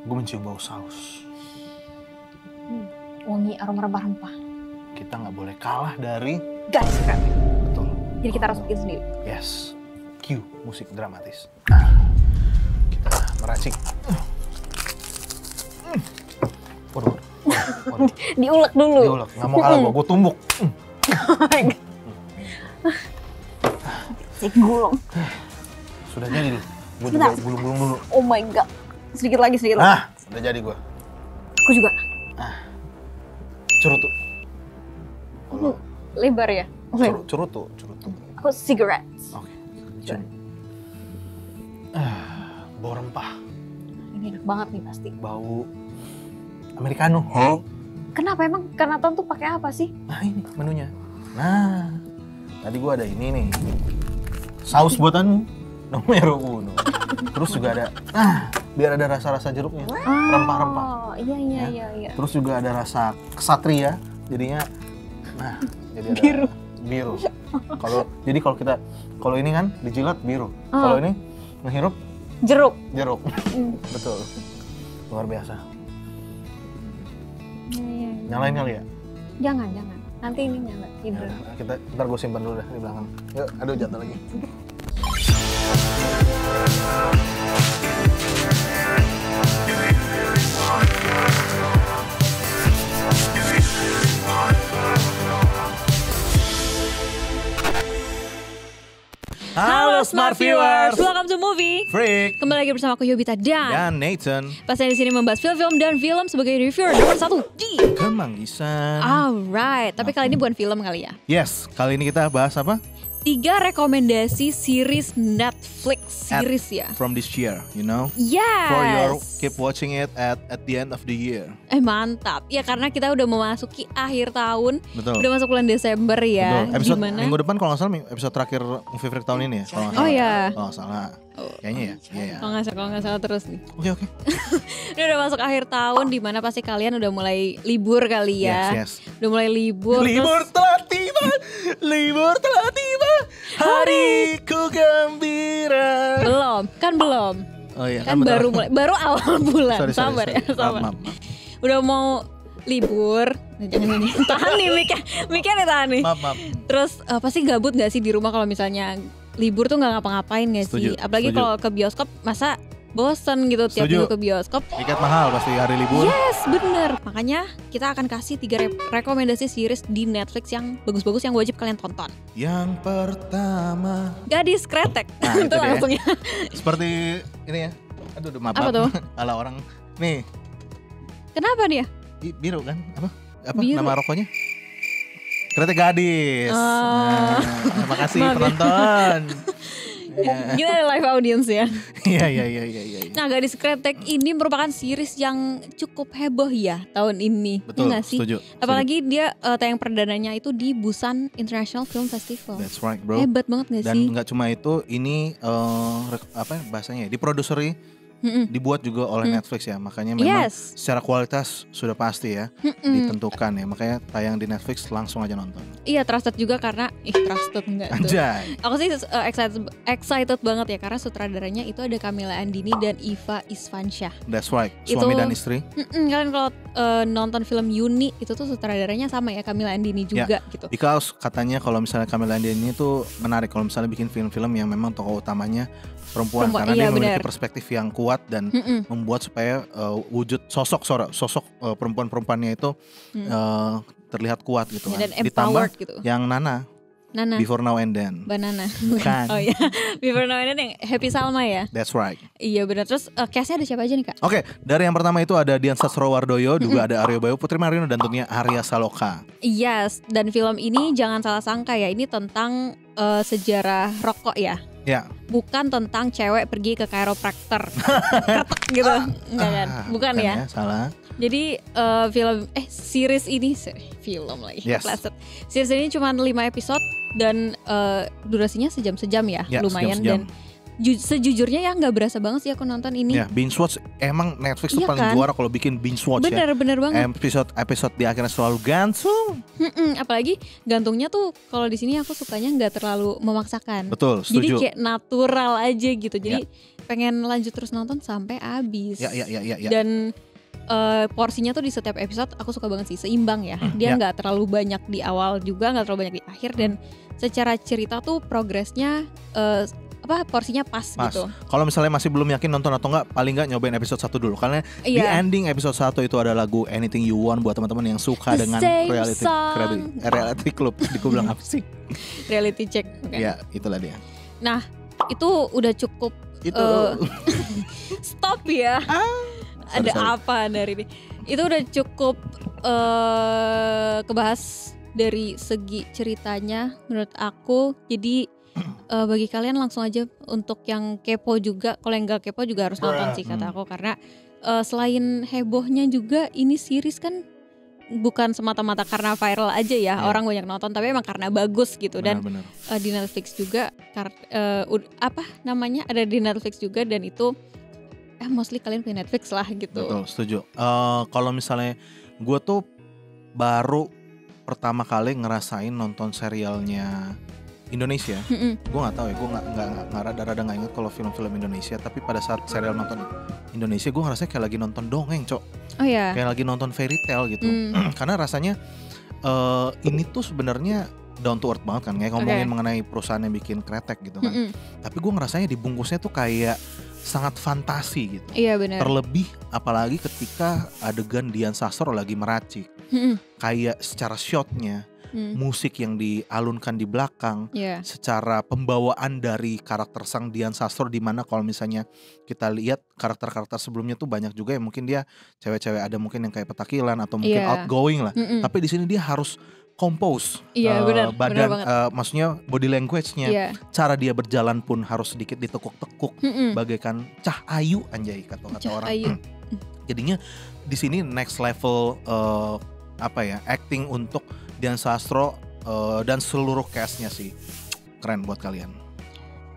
Gue mencium bau saus. Wangi aroma rempah-rempah. Kita nggak boleh kalah dari Gadis Sekretek. betul. Jadi kita harus bikin sendiri. Yes. Cue musik dramatis. Nah, kita meracik. Waduh. Diulek dulu. Diulek. Nggak mau kalah gue tumbuk. Si gulung. Sudah jadi. Gue Sebentar. juga gulung-gulung dulu. Oh my god. Sedikit lagi. Nah, udah jadi gue. Aku juga. Curutu. Lebar ya? Oke. Curutu. Aku cigarettes. Oke. Cium. Bau rempah. Ini enak banget nih pasti. Bau americano. Kenapa emang Kanatan tuh pakai apa sih? Nah ini menunya. Nah, tadi gua ada ini nih. Saus buatanmu. Nomor 1. Terus juga ada, biar ada rasa-rasa jeruknya. Rempah-rempah. Oh, iya. Terus juga ada rasa kesatria. Jadinya, jadi ada biru. Kalau ini kan dijilat biru. Kalau ini ngehirup Jeruk. Betul. Luar biasa. Iya. Nyalain kali ya? Jangan. Nanti ini nyala. Tidur. Ntar gue simpan dulu dah di belakang. Yuk, aduh jatuh lagi. Halo Smart Viewers, Welcome to Movie Freak Kembali lagi bersama aku Yobita dan Nathan. Pastinya di sini membahas film-film dan film sebagai reviewer nomor 1 di Kemanggisan. Alright, tapi kali ini bukan film kali ya. Yes, kali ini kita bahas apa? 3 rekomendasi series Netflix series ya. From this year, you know. Yes. For your keep watching it at the end of the year. Mantap. Ya karena kita udah memasuki akhir tahun. Betul. Udah masuk bulan Desember ya. Betul. Episode Gimana? minggu depan kalau nggak salah episode terakhir Movie Freak tahun ini ya. Kalau nggak salah. Oh iya. Kalau nggak salah. Kayaknya ya. Iya ya. Kalau nggak salah terus nih. Oke. Ini udah masuk akhir tahun di mana pasti kalian udah mulai libur kali ya. Yes. Udah mulai libur. Libur telah tiba. Libur telah tiba. Hariku gembira. Belum. Oh iya. Kan baru mulai, baru awal bulan. Sorry. Sabar ya, sabar. Maaf. Udah mau libur. Jangan ini. Tahan nih Mika nih tahan nih. Maaf. Terus pasti gabut gak sih di rumah kalau misalnya libur tuh gak ngapa-ngapain gak sih? Apalagi kalau ke bioskop masa bosen gitu tiap minggu ke bioskop. Tiket mahal pasti hari libur. Yes, bener. Makanya kita akan kasih 3 rekomendasi series di Netflix yang bagus-bagus yang wajib kalian tonton. Yang pertama, Gadis Kretek. Nah, itu langsung ya. Seperti ini ya. Aduh, maaf. Apa tuh? Ala orang. Nih, Kenapa dia? biru kan? Apa Biru. nama rokoknya? Kretek Gadis. Oh. Terima kasih Maaf ya. penonton. Kita ada live audience ya. Iya. Nah, Gadis Kretek ini merupakan series yang cukup heboh ya tahun ini. Betul, Ya nggak sih? setuju. Apalagi dia tayang perdananya itu di Busan International Film Festival. That's right, bro. Hebat banget gak Dan sih? nggak cuma itu, ini apa bahasanya? Diproduseri, dibuat juga oleh Netflix ya. Makanya memang secara kualitas sudah pasti ya ditentukan ya. Makanya tayang di Netflix langsung aja nonton. Iya, trusted juga karena trusted enggak tuh. Anjay. Aku sih excited banget ya karena sutradaranya itu ada Camilla Andini dan Iva Isfansyah. That's right. Suami dan istri. Kalian kalau nonton film Yuni itu tuh sutradaranya sama ya, Camilla Andini juga gitu. Because katanya kalau misalnya Camilla Andini itu menarik kalau misalnya bikin film-film yang memang tokoh utamanya perempuan karena dia memiliki perspektif yang kuat dan membuat supaya wujud sosok perempuan-perempuannya itu terlihat kuat gitu kan. Dan Ditambah empowered gitu. yang Nana. Before Now and Then. Banana. Bukan. Oh iya. Before Now and Then yang Happy Salma ya. That's right. Iya benar. Terus cast-nya ada siapa aja nih Kak? Oke, dari yang pertama itu ada Dian Sastrowardoyo, juga ada Aryo Bayu, Putri Marino dan tentunya Arya Saloka. Yes, dan film ini jangan salah sangka ya, ini tentang sejarah rokok ya. Ya. Bukan tentang cewek pergi ke chiropractor. Kretek gitu. Enggak kan? Bukan ya? Salah. Jadi series ini film lagi. Yes. Series ini cuma 5 episode dan durasinya sejam-sejam ya, lumayan sejam-sejam. Dan sejujurnya ya nggak berasa banget sih aku nonton ini. Ya, binge watch emang Netflix tuh paling juara kalau bikin binge watch bener banget. Episode di akhirnya selalu gantung. Apalagi gantungnya tuh kalau di sini aku sukanya nggak terlalu memaksakan. Betul, setuju. Jadi kayak natural aja gitu. Jadi pengen lanjut terus nonton sampai habis. Ya. Dan porsinya tuh di setiap episode aku suka banget sih, seimbang ya. Dia nggak terlalu banyak di awal juga, nggak terlalu banyak di akhir, dan secara cerita tuh progresnya porsinya pas gitu. Kalau misalnya masih belum yakin nonton atau enggak, paling enggak nyobain episode 1 dulu. Karena di ending episode 1 itu ada lagu Anything You Want buat teman-teman yang suka dengan reality club. Gue bilang apa sih? Reality check. Ya, itulah dia. Nah, itu udah cukup. Stop ya. Ada apa dari ini? Itu udah cukup kebahas dari segi ceritanya menurut aku. Jadi bagi kalian langsung aja untuk yang kepo juga, kalau yang gak kepo juga harus nonton sih kata aku. Karena selain hebohnya juga ini series kan bukan semata-mata karena viral aja ya, orang banyak nonton, tapi emang karena bagus gitu. Dan di Netflix juga ada di Netflix juga, dan itu mostly kalian punya Netflix lah gitu. Betul, setuju. Kalau misalnya gue tuh baru pertama kali ngerasain nonton serialnya Indonesia, gue nggak tahu ya, gue nggak rada nggak ingat kalau film-film Indonesia. Tapi pada saat serial nonton Indonesia, gue ngerasa kayak lagi nonton dongeng, Cok. Kayak lagi nonton fairy tale gitu. Karena rasanya ini tuh sebenarnya down to earth banget kan, kayak ngomongin mengenai perusahaan yang bikin kretek gitu kan. Tapi gue ngerasanya dibungkusnya tuh kayak sangat fantasi gitu. Iya benar. Terlebih apalagi ketika adegan Dian Sastro lagi meracik, kayak secara shotnya, musik yang dialunkan di belakang, secara pembawaan dari karakter sang Dian Sastro, di mana kalau misalnya kita lihat karakter-karakter sebelumnya tuh banyak juga yang mungkin dia cewek-cewek, ada mungkin yang kayak petakilan atau mungkin outgoing lah. Tapi di sini dia harus compose badan, maksudnya body language-nya, cara dia berjalan pun harus sedikit ditekuk-tekuk, bagaikan cah ayu anjay kata orang. Jadinya di sini next level acting untuk Dian Sastro dan seluruh cast-nya sih keren buat kalian.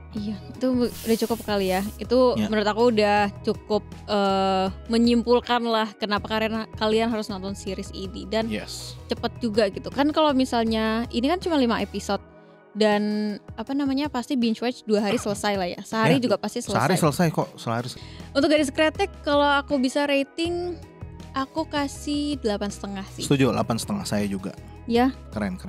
Iya, itu udah cukup kali ya. Itu menurut aku udah cukup menyimpulkan lah kenapa kalian harus nonton series ini. Dan cepet juga gitu kan. Kalau misalnya ini kan cuma 5 episode, dan pasti binge watch 2 hari selesai lah ya. Sehari juga pasti selesai. Sehari selesai kok, sehari. Untuk Gadis Kretek, kalau aku bisa rating, aku kasih 8,5 sih. Setuju, 8,5 saya juga. Ya. Keren.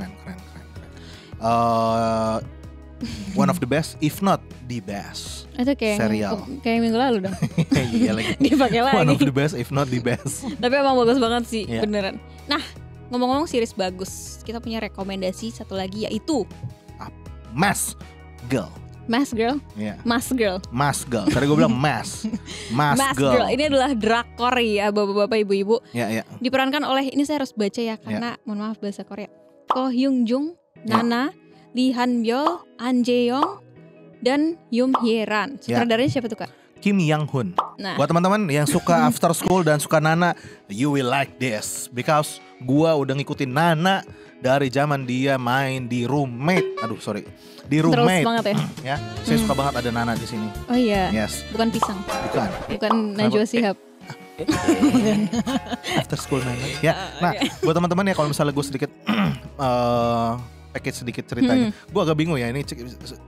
One of the best, if not the best. Itu kayak serial. Kayak minggu lalu dong. Iya lagi. Dipakai lagi. One of the best, if not the best. Tapi emang bagus banget sih, beneran. Nah, ngomong-ngomong series bagus, kita punya rekomendasi satu lagi, yaitu Mask Girl. Mask Girl? Mask Girl. Tadi gue bilang Mask Girl. Ini adalah drakor ya, bapak-bapak, ibu-ibu. Iya. Diperankan oleh, ini saya harus baca ya, karena mohon maaf bahasa Korea. Ko Hyun Jung, Nana, Lee Han Byul, An Jae Young, dan Yoon Hye Ran. Sutradaranya siapa tuh Kak? Kim Yang Hoon. Nah. Buat teman-teman yang suka After School dan suka Nana, you will like this, because gua udah ngikutin Nana dari zaman dia main di Roommate. Di Roommate. Terus banget ya. Saya suka banget ada Nana di sini. Oh iya. Yes. Bukan pisang. Bukan Najwa Shihab. After School Nana. Ya. Nah, buat teman-teman ya, kalau misalnya gue sedikit package sedikit ceritanya. Gue agak bingung ya, ini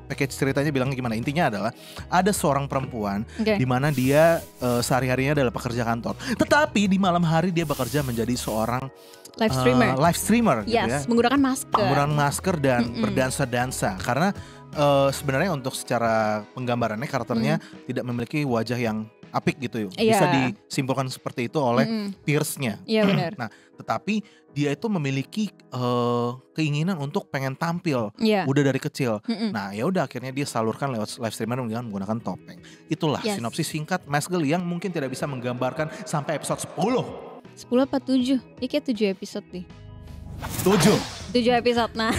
package ceritanya bilangnya gimana. Intinya adalah ada seorang perempuan di mana dia sehari-harinya adalah pekerja kantor. Tetapi di malam hari dia bekerja menjadi seorang live streamer gitu ya. Menggunakan masker dan berdansa-dansa. Karena sebenarnya untuk secara penggambarannya karakternya tidak memiliki wajah yang apik gitu. Bisa disimpulkan seperti itu oleh peers-nya. Iya benar. Nah, tetapi dia itu memiliki keinginan untuk pengen tampil udah dari kecil. Nah, ya udah akhirnya dia salurkan lewat live streamer dengan menggunakan topeng. Itulah sinopsis singkat Mask Girl yang mungkin tidak bisa menggambarkan sampai episode 10. 10 apa 7? Ini kayak 7 episode nih. 7 episode. Nah,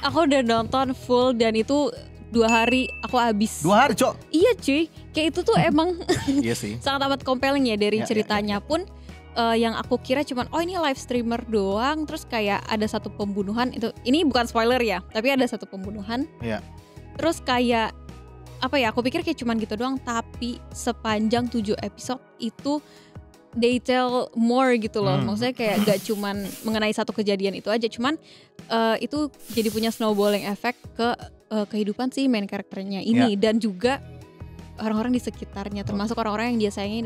aku udah nonton full dan itu 2 hari aku habis. 2 hari, Cok? Iya cuy, kayak itu tuh emang iya sih. sangat amat compelling ya dari ceritanya pun. Yang aku kira cuman ini live streamer doang, terus kayak ada satu pembunuhan. Ini bukan spoiler ya, tapi ada satu pembunuhan. Terus kayak aku pikir kayak cuman gitu doang, tapi sepanjang 7 episode itu they tell more gitu loh. Maksudnya kayak gak cuman mengenai satu kejadian itu aja, cuman itu jadi punya snowballing effect ke kehidupan si main karakternya ini. Dan juga orang-orang di sekitarnya, termasuk orang-orang yang dia sayangi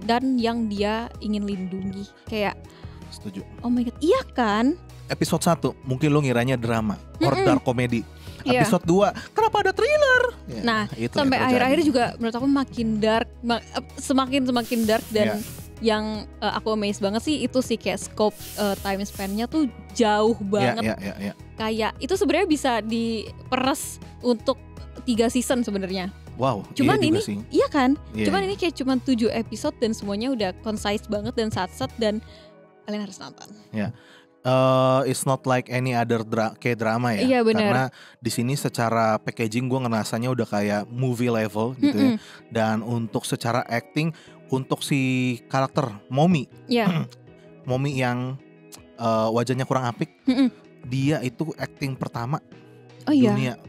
dan yang dia ingin lindungi. Kayak setuju. Oh my god, iya kan? Episode 1 mungkin lo ngiranya drama or dark comedy. Episode 2 kenapa ada thriller? Ya, nah, sampai akhir-akhir juga menurut aku makin dark, semakin dark dan yang aku amazed banget sih itu sih kayak scope time span-nya tuh jauh banget. Kayak itu sebenarnya bisa diperes untuk 3 season sebenarnya. Wow, cuman iya ini sih. Iya kan? Cuman ini kayak cuman 7 episode dan semuanya udah concise banget dan sat-sat dan kalian harus nonton. Ya. It's not like any other kayak drama ya. Iya, bener. Karena di sini secara packaging gue ngerasanya udah kayak movie level gitu ya. Dan untuk secara acting untuk si karakter Momi. Momi yang wajahnya kurang apik. Dia itu acting pertama dunia.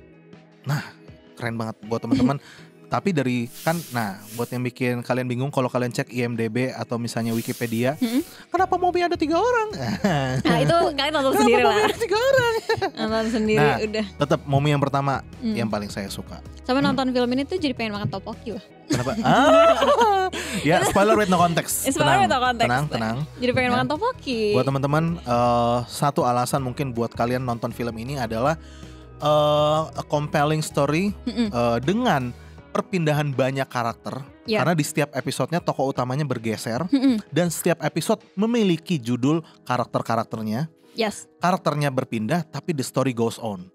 Nah, keren banget buat teman-teman. Tapi dari kan, nah buat yang bikin kalian bingung kalau kalian cek IMDb atau misalnya Wikipedia, kenapa Momi ada 3 orang? Nah itu kalian nonton sendiri lah. Kenapa Momi ada 3 orang? Nonton sendiri nah, udah. Tetap Momi yang pertama yang paling saya suka. Sama nonton film ini tuh jadi pengen makan tteokbokki loh. Kenapa? Ya spoiler with no context. Tenang. Jadi pengen makan tteokbokki. Buat teman-teman, satu alasan mungkin buat kalian nonton film ini adalah a compelling story dengan perpindahan banyak karakter. Karena di setiap episodenya tokoh utamanya bergeser dan setiap episode memiliki judul karakter-karakternya. Karakternya berpindah tapi the story goes on.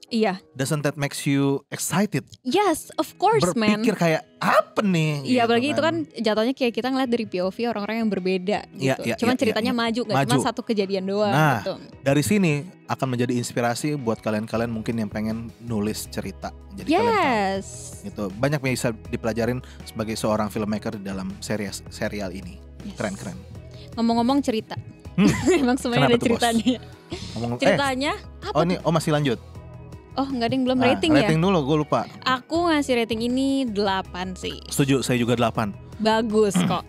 Doesn't that makes you excited? Yes, of course, man. Berpikir kayak apa nih? Iya, apalagi itu kan jatuhnya kayak kita ngeliat dari POV orang-orang yang berbeda gitu. Cuman ceritanya maju, gak cuma satu kejadian doang. Nah, gitu. Dari sini akan menjadi inspirasi buat kalian-kalian mungkin yang pengen nulis cerita. Jadi kalian tahu, gitu. Banyak yang bisa dipelajarin sebagai seorang filmmaker di dalam serial ini. Keren-keren. Ngomong-ngomong cerita. Emang semuanya ada ceritanya. Ceritanya apa? Masih lanjut. Oh enggak, ada yang belum rating ya? Rating dulu, gue lupa. Aku ngasih rating ini 8 sih. Setuju, saya juga 8. Bagus kok.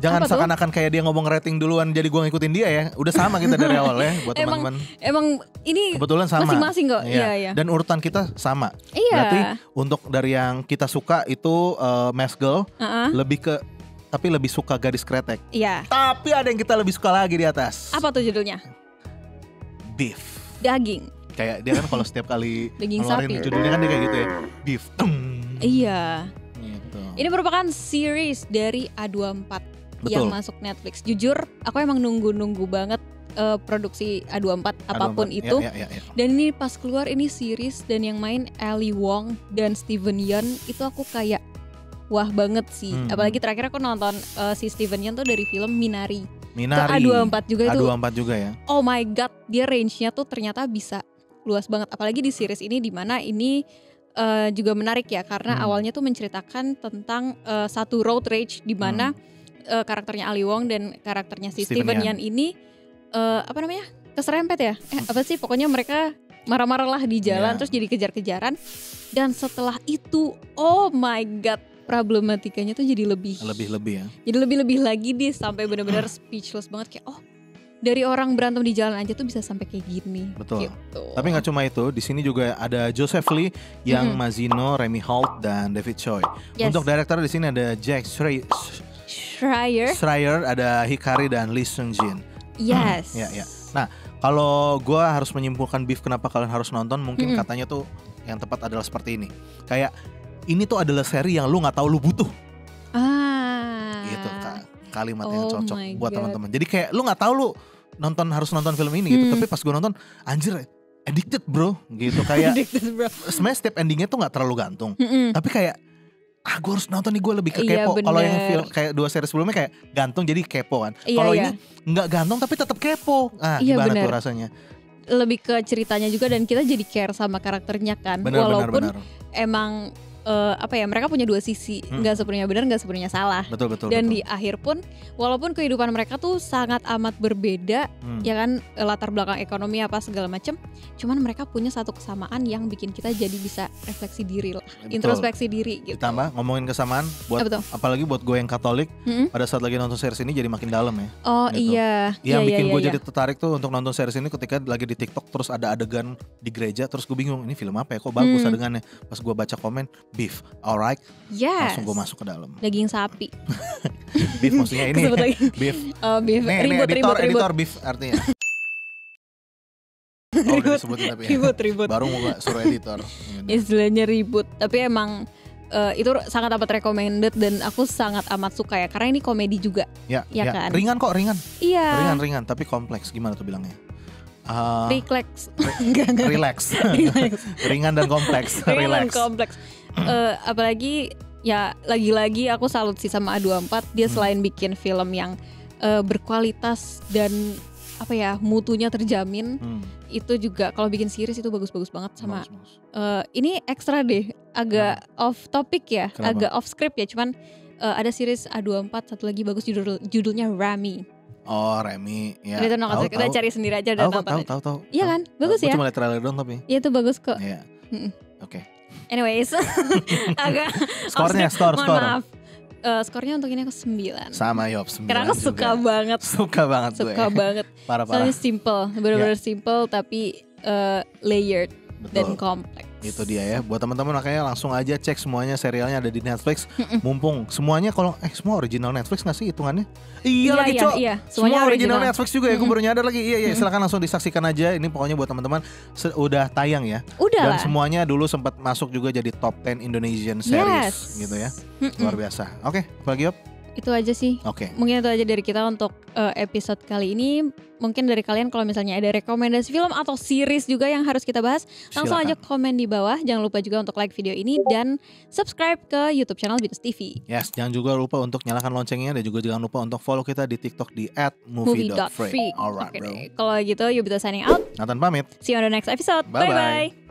Jangan seakan-akan kayak dia ngomong rating duluan jadi gue ngikutin dia ya. Udah sama kita dari awal ya buat teman-teman. Emang ini kebetulan sama. Masing-masing kok. Iya. Dan urutan kita sama. Iya. Berarti untuk dari yang kita suka itu Mask Girl tapi lebih suka Gadis Kretek. Iya. Tapi ada yang kita lebih suka lagi di atas. Apa tuh judulnya? Beef. Daging. Kayak dia kan kalau setiap kali daging sapi. Judulnya kan dia kayak gitu ya. Beef. Iya. Gitu. Ini merupakan series dari A24 yang masuk Netflix. Jujur, aku emang nunggu banget produksi A24 apapun itu. Ya. Dan ini pas keluar ini series dan yang main Ali Wong dan Steven Yeun itu aku kayak wah banget sih. Apalagi terakhir aku nonton si Steven Yeun tuh dari film Minari. A24 juga itu. A24 juga ya. Oh my god, dia range-nya tuh ternyata bisa luas banget. Apalagi di series ini dimana ini juga menarik ya karena awalnya tuh menceritakan tentang satu road rage di mana karakternya Ali Wong dan karakternya si Steven Yeun ini keserempet ya. Apa sih pokoknya mereka marah-marah lah di jalan terus jadi kejar-kejaran dan setelah itu oh my god problematikanya tuh jadi lebih ya. Jadi lebih lagi deh sampai benar-benar speechless banget kayak dari orang berantem di jalan aja tuh bisa sampai kayak gini. Betul. Gitu. Tapi nggak cuma itu, di sini juga ada Joseph Lee, yang Mazino, Remy Holt dan David Choi. Untuk director di sini ada Jack Schreier, ada Hikari dan Lee Seung Jin. Yes. Ya. Nah, kalau gue harus menyimpulkan Beef kenapa kalian harus nonton, mungkin katanya tuh yang tepat adalah seperti ini. Kayak ini tuh adalah seri yang lu nggak tahu lu butuh. Gitu kalimat yang cocok buat teman-teman. Jadi kayak lu nggak tahu lu harus nonton film ini gitu. Tapi pas gue nonton, anjir, addicted bro, gitu kayak. Sebenarnya setiap endingnya tuh nggak terlalu gantung. Tapi kayak gue harus nonton nih, gue lebih ke kepo. Kalau yang film kayak 2 seri sebelumnya kayak gantung jadi kepo kan. Kalau ini nggak gantung tapi tetap kepo. Gimana tuh rasanya? Lebih ke ceritanya juga dan kita jadi care sama karakternya kan. Walaupun emang mereka punya 2 sisi, nggak sepenuhnya benar, nggak sepenuhnya salah. Betul. Dan di akhir pun, walaupun kehidupan mereka tuh sangat amat berbeda, ya kan latar belakang ekonomi apa segala macem, cuman mereka punya satu kesamaan yang bikin kita jadi bisa refleksi diri lah, introspeksi diri. Gitu. Ditambah ngomongin kesamaan, apalagi buat gue yang Katolik, pada saat lagi nonton series ini jadi makin dalam ya. Oh gitu. Iya. Yang bikin gue jadi tertarik tuh untuk nonton series ini ketika lagi di TikTok terus ada adegan di gereja, terus gue bingung ini film apa ya, kok bagus adegannya. Pas gue baca komen, beef, alright? Yes. Langsung gue masuk ke dalam. Daging sapi. Beef maksudnya ini beef. Beef. Nih, Ribut. editor beef artinya. Oh, udah disebutin tapi ribut. Baru mau gak suruh editor. Istilahnya ribut. Tapi emang itu sangat amat recommended dan aku sangat amat suka ya. Karena ini komedi juga. Ya kan? Ringan kok, ringan. Iya. Ringan tapi kompleks. Gimana tuh bilangnya? Relax. Ringan dan kompleks. Ringan dan kompleks. Apalagi ya lagi-lagi aku salut sih sama A24. Dia selain bikin film yang berkualitas dan apa ya mutunya terjamin, itu juga kalau bikin series itu bagus-bagus banget sama. Ini ekstra deh, agak off topic ya. Kenapa? Agak off script ya. Cuman ada series A24 satu lagi bagus judulnya Rami. Oh, Remy, ya. Tahu, kita cari sendiri aja dan nonton. Tahu. Iya kan? Bagus ya. Cuma lihat trailer doang tapi. Iya itu bagus kok. Iya. Oke. Anyways, agak skor. Maaf. Skornya untuk ini aku 9. Sama Yop, 9. Karena aku suka banget. Suka banget. Parah. Soalnya simple, benar-benar simple tapi layered. Betul. Dan kompleks. Itu dia ya. Buat teman-teman makanya langsung aja cek semuanya, serialnya ada di Netflix. Mumpung semuanya kalau semua original Netflix nggak sih hitungannya? Iya lagi Cok. Iya. Semua original Netflix juga ya. Gue baru nyadar lagi. Iya. Silakan langsung disaksikan aja. Ini pokoknya buat teman-teman udah tayang ya. Udah. Dan semuanya dulu sempat masuk juga jadi top 10 Indonesian series gitu ya. Luar biasa. Oke, apalagi Yop? Itu aja sih. Oke. Mungkin itu aja dari kita untuk episode kali ini. Mungkin dari kalian kalau misalnya ada rekomendasi film atau series juga yang harus kita bahas, langsung aja komen di bawah. Jangan lupa juga untuk like video ini dan subscribe ke YouTube channel Binus TV. Yes, jangan juga lupa untuk nyalakan loncengnya dan juga jangan lupa untuk follow kita di TikTok di @movie.freak. Alright, bro. Kalau gitu, Yubita signing out. Nathan pamit. See you on the next episode. Bye bye.